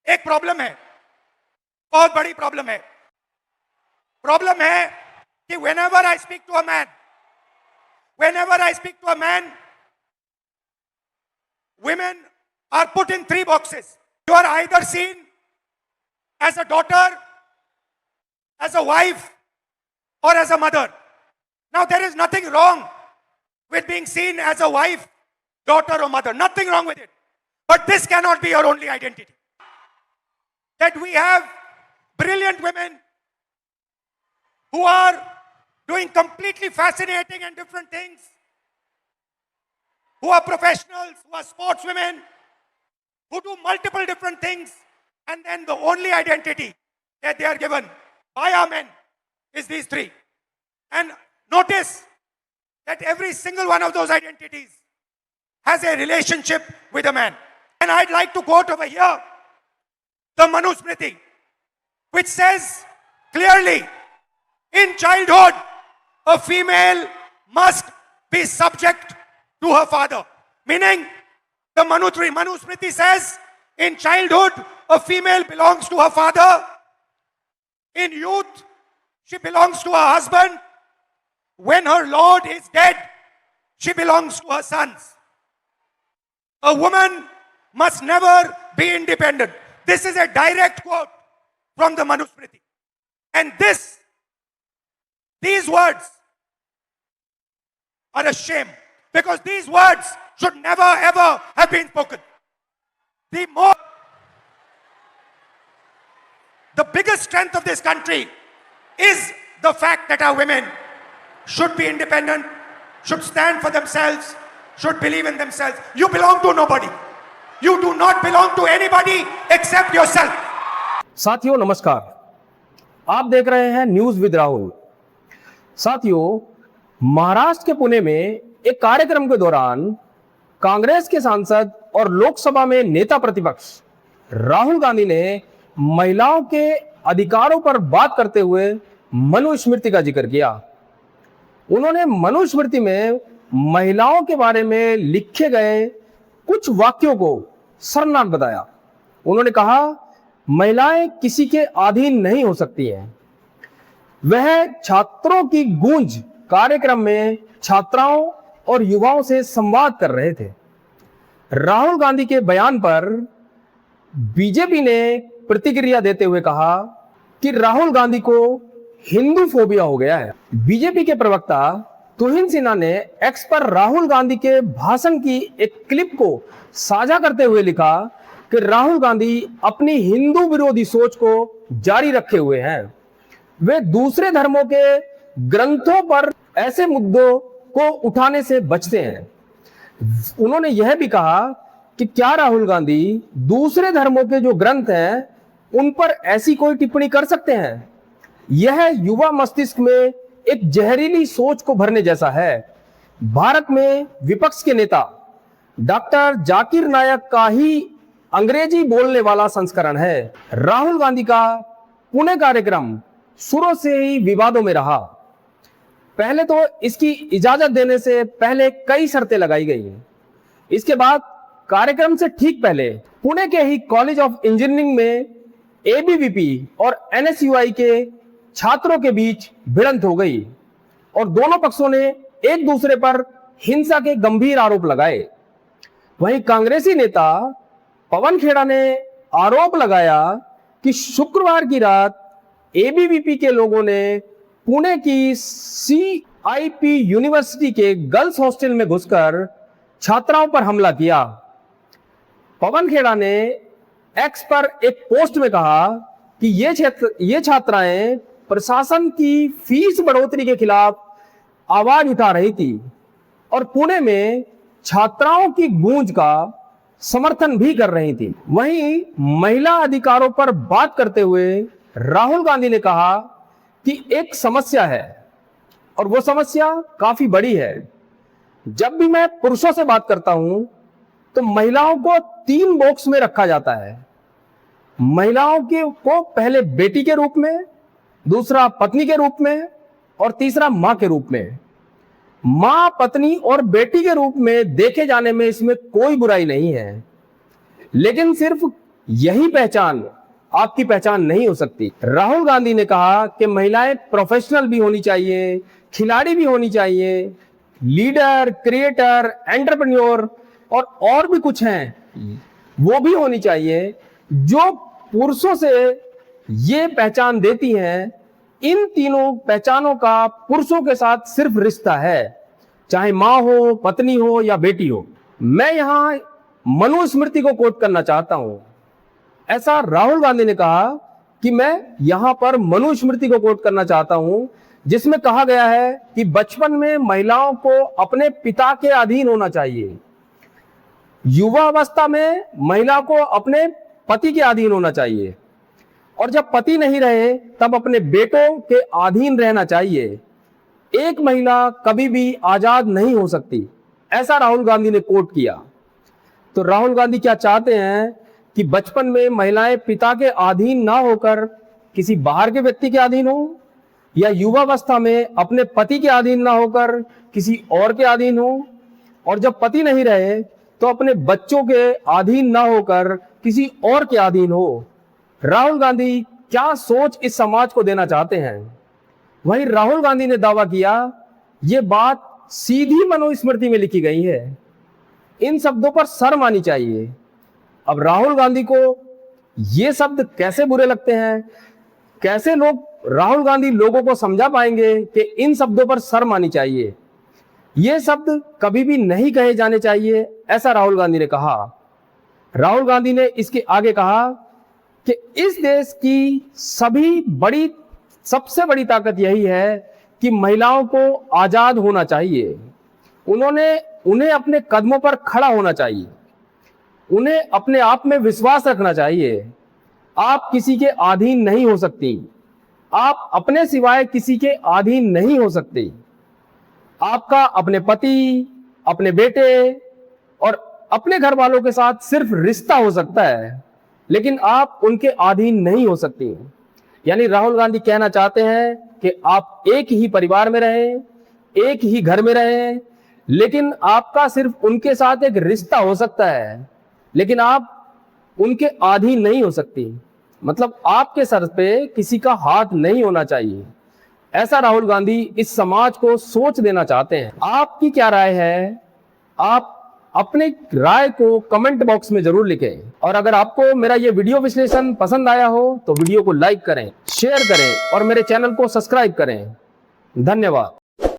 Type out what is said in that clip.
एक प्रॉब्लम है, बहुत बड़ी प्रॉब्लम है। प्रॉब्लम है कि whenever I speak to a man, women are put in three boxes. You are either seen as a daughter, as a wife, or as a mother. Now there is nothing wrong with being seen as a wife, daughter, or mother. Nothing wrong with it. But this cannot be your only identity. That we have brilliant women who are doing completely fascinating and different things, who are professionals, who are sportswomen, who do multiple different things, and then the only identity that they are given by our men is these three. And notice that every single one of those identities has a relationship with a man. And I'd like to quote over here the Manusmriti, which says clearly, in childhood, a female must be subject to her father. Meaning, the Manusmriti says, in childhood, a female belongs to her father. In youth, she belongs to her husband. When her lord is dead, she belongs to her sons. A woman must never be independent. This is a direct quote from the Manusmriti. And these words are a shame, because these words should never ever have been spoken. The biggest strength of this country is the fact that our women should be independent, should stand for themselves, should believe in themselves. You belong to nobody. You do not belong to anybody except yourself. साथियों नमस्कार, आप देख रहे हैं news with Rahul. साथियों, महाराष्ट्र के पुणे में एक कार्यक्रम के दौरान कांग्रेस के सांसद और लोकसभा में नेता प्रतिपक्ष राहुल गांधी ने महिलाओं के अधिकारों पर बात करते हुए मनुस्मृति का जिक्र किया। उन्होंने मनुस्मृति में महिलाओं के बारे में लिखे गए कुछ वाक्यों को शर्मनाक बताया। उन्होंने कहा, महिलाएं किसी के अधीन नहीं हो सकती हैं। वह छात्रों की गूंज कार्यक्रम में छात्राओं और युवाओं से संवाद कर रहे थे। राहुल गांधी के बयान पर बीजेपी ने प्रतिक्रिया देते हुए कहा कि राहुल गांधी को हिंदू फोबिया हो गया है। बीजेपी के प्रवक्ता तुहिन सिन्हा ने एक्स पर राहुल गांधी के भाषण की एक क्लिप को साझा करते हुए लिखा कि राहुल गांधी अपनी हिंदू विरोधी सोच को जारी रखे हुए हैं। वे दूसरे धर्मों के ग्रंथों पर ऐसे मुद्दों को उठाने से बचते हैं। उन्होंने यह भी कहा कि क्या राहुल गांधी दूसरे धर्मों के जो ग्रंथ हैं उन पर ऐसी कोई टिप्पणी कर सकते हैं? यह युवा मस्तिष्क में एक जहरीली सोच को भरने जैसा है। भारत में विपक्ष के नेता डॉक्टर जाकिर नायक का ही अंग्रेजी बोलने वाला संस्करण है। राहुल गांधी का पुणे कार्यक्रम शुरू से ही विवादों में रहा। पहले तो इसकी इजाजत देने से पहले कई शर्तें लगाई गई। इसके बाद कार्यक्रम से ठीक पहले पुणे के ही कॉलेज ऑफ इंजीनियरिंग में एबीवीपी और एनएसयूआई के छात्रों के बीच भिड़ंत हो गई और दोनों पक्षों ने एक दूसरे पर हिंसा के गंभीर आरोप लगाए। वहीं कांग्रेसी नेता पवन खेड़ा ने आरोप लगाया कि शुक्रवार की रात एबीवीपी के लोगों ने पुणे की सीआईपी यूनिवर्सिटी के गर्ल्स हॉस्टल में घुसकर छात्राओं पर हमला किया। पवन खेड़ा ने एक्स पर एक पोस्ट में कहा कि ये छात्राएं प्रशासन की फीस बढ़ोतरी के खिलाफ आवाज उठा रही थी और पुणे में छात्राओं की गूंज का समर्थन भी कर रही थी। वहीं महिला अधिकारों पर बात करते हुए राहुल गांधी ने कहा कि एक समस्या है और वो समस्या काफी बड़ी है। जब भी मैं पुरुषों से बात करता हूं तो महिलाओं को 3 बॉक्स में रखा जाता है। महिलाओं को पहले बेटी के रूप में, दूसरा पत्नी के रूप में और तीसरा मां के रूप में। मां, पत्नी और बेटी के रूप में देखे जाने में इसमें कोई बुराई नहीं है, लेकिन सिर्फ यही पहचान आपकी पहचान नहीं हो सकती। राहुल गांधी ने कहा कि महिलाएं प्रोफेशनल भी होनी चाहिए, खिलाड़ी भी होनी चाहिए, लीडर, क्रिएटर, एंटरप्रेन्योर और भी कुछ हैं वो भी होनी चाहिए, जो पुरुषों से ये पहचान देती हैं। इन तीनों पहचानों का पुरुषों के साथ सिर्फ रिश्ता है, चाहे मां हो, पत्नी हो या बेटी हो। मैं यहां मनुस्मृति को कोट करना चाहता हूं। ऐसा राहुल गांधी ने कहा कि मैं यहां पर मनुस्मृति को कोट करना चाहता हूं, जिसमें कहा गया है कि बचपन में महिलाओं को अपने पिता के अधीन होना चाहिए, युवावस्था में महिला को अपने पति के अधीन होना चाहिए, और जब पति नहीं रहे तब अपने बेटों के अधीन रहना चाहिए। एक महिला कभी भी आजाद नहीं हो सकती, ऐसा राहुल गांधी ने कोट किया। तो राहुल गांधी क्या चाहते हैं कि बचपन में महिलाएं पिता के अधीन ना होकर किसी बाहर के व्यक्ति के अधीन हो, या युवावस्था में अपने पति के अधीन ना होकर किसी और के अधीन हो, और जब पति नहीं रहे तो अपने बच्चों के अधीन ना होकर किसी और के अधीन हो। राहुल गांधी क्या सोच इस समाज को देना चाहते हैं। वहीं राहुल गांधी ने दावा किया, यह बात सीधी मनुस्मृति में लिखी गई है, इन शब्दों पर शर्म आनी चाहिए। अब राहुल गांधी को ये शब्द कैसे बुरे लगते हैं, कैसे लोग राहुल गांधी लोगों को समझा पाएंगे कि इन शब्दों पर शर्म आनी चाहिए, ये शब्द कभी भी नहीं कहे जाने चाहिए, ऐसा राहुल गांधी ने कहा। राहुल गांधी ने इसके आगे कहा कि इस देश की सबसे बड़ी ताकत यही है कि महिलाओं को आजाद होना चाहिए, उन्हें अपने कदमों पर खड़ा होना चाहिए, उन्हें अपने आप में विश्वास रखना चाहिए। आप किसी के अधीन नहीं हो सकती, आप अपने सिवाय किसी के अधीन नहीं हो सकते। आपका अपने पति, अपने बेटे और अपने घर वालों के साथ सिर्फ रिश्ता हो सकता है, लेकिन आप उनके अधीन नहीं हो सकती। यानी राहुल गांधी कहना चाहते हैं कि आप एक ही परिवार में रहें, एक ही घर में रहें, लेकिन आपका सिर्फ उनके साथ एक रिश्ता हो सकता है, लेकिन आप उनके अधीन नहीं हो सकती। मतलब आपके सर पे किसी का हाथ नहीं होना चाहिए, ऐसा राहुल गांधी इस समाज को सोच देना चाहते हैं। आपकी क्या राय है? आप अपने राय को कमेंट बॉक्स में जरूर लिखें, और अगर आपको मेरा ये वीडियो विश्लेषण पसंद आया हो तो वीडियो को लाइक करें, शेयर करें और मेरे चैनल को सब्सक्राइब करें। धन्यवाद।